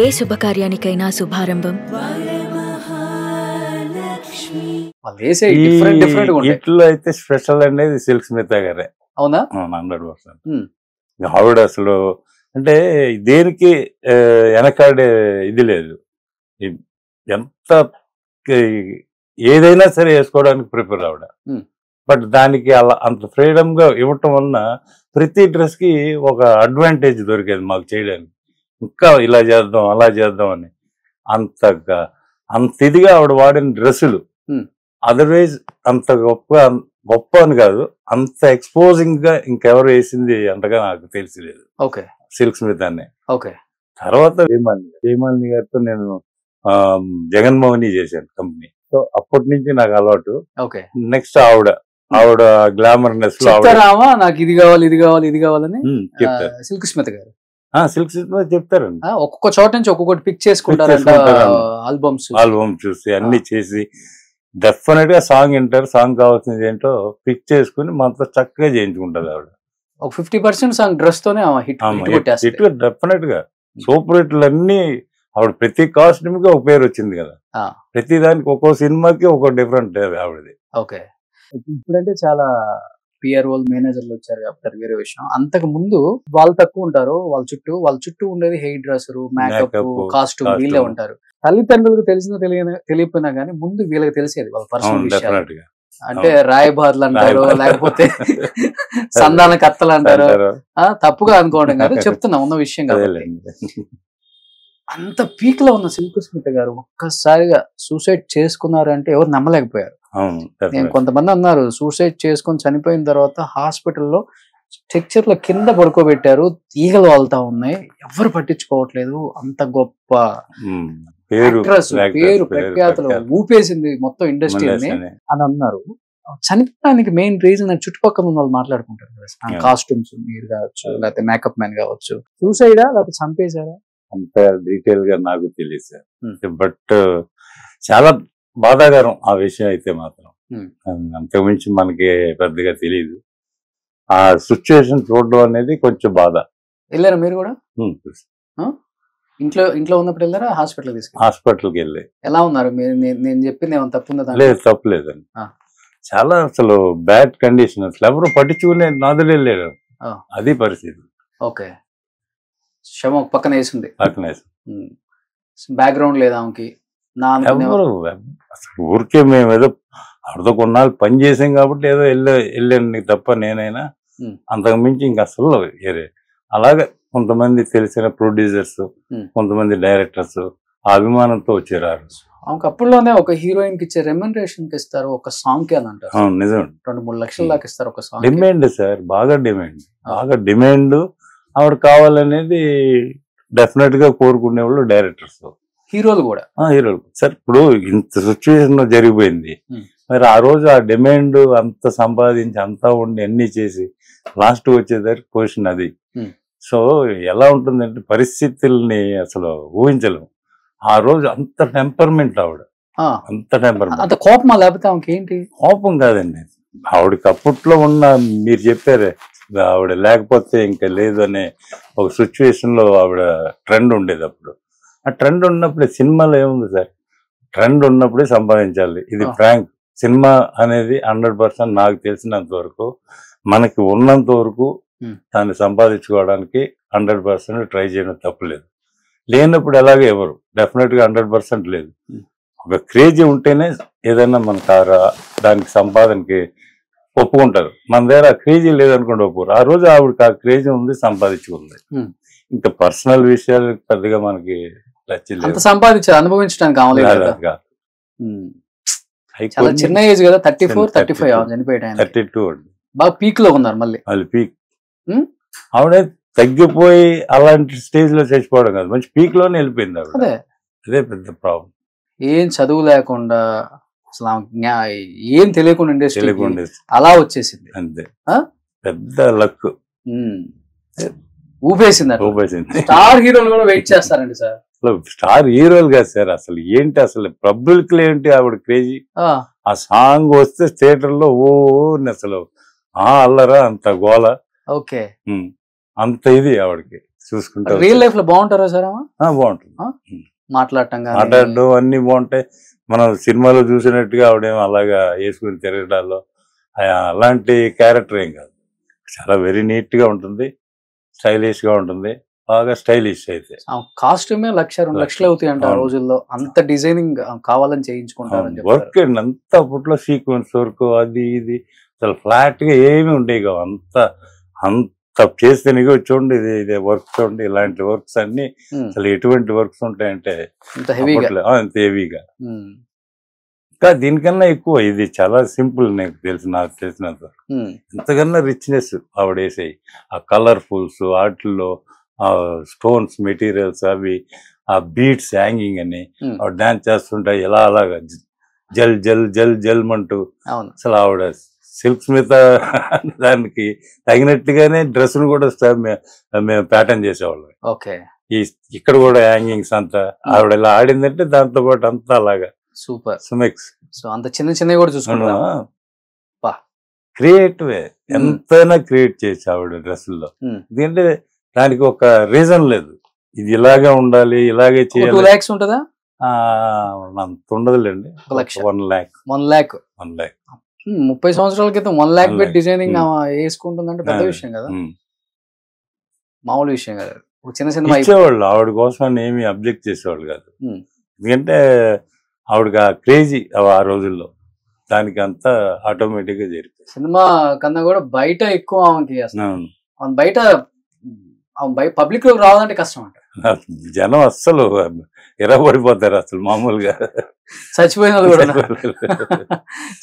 ఏ శుభకార్యానికైనా శుభారంభం ఇట్లో అయితే స్పెషల్ అనేది సిల్క్ స్మిత గారే. అవునా? 100%. ఆవిడ అసలు అంటే దేనికి వెనకాడే ఇది లేదు. ఎంత ఏదైనా సరే వేసుకోవడానికి ప్రిపేర్ ఆవిడ. బట్ దానికి అలా అంత ఫ్రీడమ్ గా ఇవ్వటం వలన ప్రతి డ్రెస్ కి ఒక అడ్వాంటేజ్ దొరికేది మాకు చేయడానికి. ఇంకా ఇలా చేద్దాం అలా చేద్దాం అని అంత ఇదిగా ఆవిడ వాడిన డ్రెస్సులు అదర్వైజ్ అంత గొప్ప అని కాదు, అంత ఎక్స్పోజింగ్ గా ఇంకెవరు వేసింది అంతగా నాకు తెలియలేదు. సిల్క్ స్మిత్ అనే తర్వాత హేమాలిని గారితో నేను జగన్మోహని చేశాను కంపెనీ. సో అప్పటి నుంచి నాకు అలవాటు. నెక్స్ట్ ఆవిడ గ్లామర్నెస్ లో నాకు ఇది కావాలి ఇది కావాలి ఇది కావాలని చెప్తారు సిల్క్ స్మిత్ గారు. సిల్క్ స్మిత్ చెప్తారండి. ఒక్కొక్క చోట నుంచి ఒక్కొక్కటి పిక్ చేసుకుంటారు, ఆల్బమ్ చూసి అన్ని చేసి డెఫినెట్ గా సాంగ్ వింటారు. సాంగ్ కావాల్సింది ఏంటో పిక్ చేసుకుని మనతో చక్కగా చేయించుకుంటారు ఆవిడ. ఒక 50% సాంగ్ డ్రెస్ తోనే హిట్ డెఫినెట్ గా సూపర్ హిట్లు అన్ని ఆవిడ ప్రతి కాస్ట్యూమ్ కి ఒక పేరు వచ్చింది కదా. ప్రతి దానికి ఒక్కో సినిమాకి ఒక్కో డిఫరెంట్ ఆవిడది. ఇప్పుడంటే చాలా పిఆర్ఓ మేనేజర్లు వచ్చారు కాబట్టి వేరే విషయం. అంతకు ముందు వాళ్ళు తక్కువ ఉంటారు, వాళ్ళ చుట్టూ ఉండేది హెయిర్ డ్రెస్సర్, మేకప్, కాస్ట్యూమ్ వీళ్ళే ఉంటారు. తల్లిదండ్రులకు తెలియపోయినా గానీ ముందు వీళ్ళకి తెలిసేది వాళ్ళ పర్సనల్ విషయాలు. అంటే రాయబార్లు అంటారు, లేకపోతే సంధాన కత్తలు అంటారు. తప్పుగా అనుకోవడం కాదు, చెప్తున్నా ఉన్న విషయం కాబట్టి. అంత పీక్ లో ఉన్న సిల్క్ స్మిత గారు ఒక్కసారిగా సూసైడ్ చేసుకున్నారు అంటే ఎవరు నమ్మలేకపోయారు. నేను కొంతమంది అన్నారు సూసైడ్ చేసుకుని చనిపోయిన తర్వాత హాస్పిటల్లో స్ట్రక్చర్ల కింద పడుకోబెట్టారు, ఈగలు వాళ్తా ఉన్నాయి, ఎవరు పట్టించుకోవట్లేదు. అంత గొప్ప పేరు ప్రఖ్యాతలు ఊపేసింది మొత్తం ఇండస్ట్రీని అని అన్నారు. చనిపోవడానికి మెయిన్ రీజన్ చుట్టుపక్కల ఉన్న వాళ్ళు మాట్లాడుకుంటారు కదా, కాస్ట్యూమ్స్ మీరు కావచ్చు, లేకపోతే మేకప్ మ్యాన్ కావచ్చు. సూసైడా లేకపోతే చంపేశారా? అంత డీటెయిల్ గా నాకు తెలియదు సార్. బట్ చాలా బాధాకరం ఆ విషయం అయితే మాత్రం. అంతకుమించి మనకి పెద్దగా తెలియదు. ఆ సిచ్యువేషన్ చూడడం అనేది కొంచెం బాధ. వెళ్ళారా మీరు కూడా? ఇంట్లో ఉన్నప్పుడు వెళ్ళారా? హాస్పిటల్కి వెళ్ళి. ఎలా ఉన్నారు మీరు? నేను చెప్పింది ఏమైనా తప్పుందా? లేదు, తప్పులేదండి. చాలా అసలు బ్యాడ్ కండిషన్, అసలు ఎవరు పట్టించుకునే నాదులు వెళ్ళారు. అది పరిస్థితి. శవం పక్కన వేసింది, బ్యాక్గ్రౌండ్ లేదా ఆమెకి? ఊరికే మేము ఏదో అర్ధ కొన్నాళ్ళు పని చేసాం కాబట్టి ఏదో వెళ్ళాను తప్ప నేనైనా అంతకు మించి ఇంక అసలు వేరే. అలాగే కొంతమంది తెలిసిన ప్రొడ్యూసర్స్, కొంతమంది డైరెక్టర్స్ ఆ అభిమానంతో వచ్చారు. అప్పుడులోనే ఒక హీరోయిన్ కి ఇచ్చే రెమ్యునరేషన్ కి ఇస్తారు ఒక సాంగ్ కి అని అంటారు. నిజం, 2-3 లక్షల దాకా ఇస్తారు ఒక సాంగ్. డిమాండ్ సార్, బాగా డిమాండ్. ఆవిడ కావాలనేది డెఫినెట్ గా కోరుకునే వాళ్ళు డైరెక్టర్స్, హీరోలు సార్. ఇప్పుడు ఇంత సిచ్యువేషన్ జరిగిపోయింది, మరి ఆ రోజు ఆ డిమాండ్ అంత సంపాదించి అంతా ఉండి అన్ని చేసి లాస్ట్ వచ్చేసరికి పొజిషన్ అది. సో ఎలా ఉంటుందంటే పరిస్థితుల్ని అసలు ఊహించలేము. ఆ రోజు అంత టెంపర్మెంట్ ఆవిడ, అంత టెంపర్మెంట్. అంత కోపమా? లేకపోతే ఆమెకి ఏంటి? కోపం కాదండి, ఆవిడకి అప్పట్లో ఉన్న మీరు చెప్పారే ఆవిడ లేకపోతే ఇంకా లేదు అనే ఒక సిచ్యువేషన్ లో ఆవిడ ట్రెండ్ ఉండేది. అప్పుడు ఆ ట్రెండ్ ఉన్నప్పుడే సినిమాలో ఏముంది సార్, ట్రెండ్ ఉన్నప్పుడే సంపాదించాలి. ఇది ఫ్రాంక్. సినిమా అనేది 100% నాకు తెలిసినంత వరకు మనకి ఉన్నంత వరకు దాన్ని సంపాదించుకోవడానికి 100% ట్రై చేయడం తప్పులేదు. లేనప్పుడు ఎలాగే ఎవరు డెఫినెట్ గా 100% లేదు. ఒక క్రేజీ ఉంటేనే ఏదైనా మనకు దానికి సంపాదనకి ఒప్పుకుంటారు. మన దగ్గర ఆ క్రేజీ లేదనుకోండి ఒప్పుకోరు. ఆ రోజు ఆవిడకి ఆ క్రేజీ ఉంది, సంపాదించుకుంది. ఇంకా పర్సనల్ విషయాలు పెద్దగా మనకి సంపాదించారు, అనుభవించడానికి చిన్న ఏజ్ కదా, 34-35 చనిపోయాడు. 32 బాగా పీక్ లో ఉన్నారు. మళ్ళీ పీక్ ఆవిడ తగ్గిపోయి అలాంటి స్టేజ్ లో చచ్చిపోవడం కాదు, మంచి పీక్ లోనే వెళ్ళిపోయింది ఆవిడ. అదే పెద్ద ప్రాబ్లం. ఏం చదువు లేకుండా అసలు ఏం తెలియకుండా ఇండస్ట్రీ అలా వచ్చేసింది. అంతే, పెద్ద లక్. ఊపేసింది. స్టార్ హీరోలు కూడా వెయిట్ చేస్తారండి సార్. స్టార్ హీరోలు కాదు సార్, అసలు ఏంటి అసలు పబ్లిక్ లో ఏంటి ఆవిడ క్రేజీ. ఆ సాంగ్ వస్తే థియేటర్ లో అసలు అల్లరా, అంత గోల, అంత ఇది ఆవిడకి. చూసుకుంటా రియల్ లైఫ్ లో బాగుంటారా సార్ బాగుంటుంది. మాట్లాడటం మాట్లాడడం అన్ని బాగుంటాయి. మనం సినిమాలో చూసినట్టుగా ఆవిడేమో అలాగా వేసుకుని తిరగడాల్లో అలాంటి క్యారెక్టర్ ఏం కాదు. చాలా వెరీ నీట్ గా ఉంటుంది, స్టైలిష్ గా ఉంటుంది, బాగా స్టైలిష్. అయితే కాస్ట్యూమే 1,00,000-2 లక్షలు అవుతాయి అంట ఆ రోజుల్లో. అంత డిజైనింగ్ కావాలని చేయించుకుంటారు. వర్క్ అండి అంతా అప్పట్లో సీక్వెన్స్ వర్క్ అది ఇది అసలు ఫ్లాట్ గా ఏమి ఉండేవి కావు. అంత చేస్తేనే చూడండి, ఇది వర్క్ చూడండి, ఇలాంటి వర్క్స్ అన్ని అసలు ఎటువంటి వర్క్స్ ఉంటాయంటే అంత హెవీగా. ఇంకా దీనికన్నా ఎక్కువ ఇది చాలా సింపుల్. నాకు తెలిసినంత ఎంతకన్నా రిచ్నెస్ ఆవిడ వేసాయి. ఆ కలర్ఫుల్స్ వాటిల్లో ఆ స్టోన్స్ మెటీరియల్స్ అవి, ఆ బీట్స్ హ్యాంగింగ్ అని ఆవిడ డాన్స్ చేస్తుంటాయి ఎలా అలాగా జల్ జల్ జల్ జల్ అంటూ. అసలు ఆవిడ సిల్క్ స్మిత దానికి తగినట్టుగానే డ్రెస్ ను కూడా మేము ప్యాటర్న్ చేసేవాళ్ళం. ఇక్కడ కూడా హ్యాంగింగ్స్ అంతా ఆవిడ ఎలా ఆడిందంటే దాంతో పాటు అంతా అలాగా సూపర్ సుమెక్స్. సో అంత చిన్న చిన్నవి కూడా చూసుకున్నా క్రియేటివ్ ఎంతైనా క్రియేట్ చేయొచ్చు ఆవిడ డ్రెస్సుల్లో. ఎందుకంటే దానికి ఒక రీజన్ లేదు, ఇది ఇలాగే ఉండాలి ఇలాగే చేయాలి. 2 lakhs ఉంటుందా? అంత ఉండదులేండి. 1 lakh 30 సంవత్సరాల క్రితం 1 lakh పెట్టి డిజైనింగ్ వేసుకుంటుందంటే పెద్ద విషయం కదా, మామూలు విషయం కదా. చిన్న చిన్న ఇచ్చేవాళ్ళు ఆవిడ కోసం ఏమి అబ్జెక్ట్ చేసేవాళ్ళు కాదు. ఎందుకంటే ఆవిడకి ఆ క్రేజీ ఆ రోజుల్లో, దానికి అంతా ఆటోమేటిక్ గా జరిగింది. సినిమా కన్నా కూడా బయట ఎక్కువ ఆమెకి అసలు బయట పబ్లిక్ లో రావాలంటే కష్టం అంట. జనం అస్సలు ఎర్రబడిపోతారు అసలు మామూలుగా, చచ్చిపోయిన వాళ్ళు కూడా.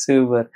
సూపర్.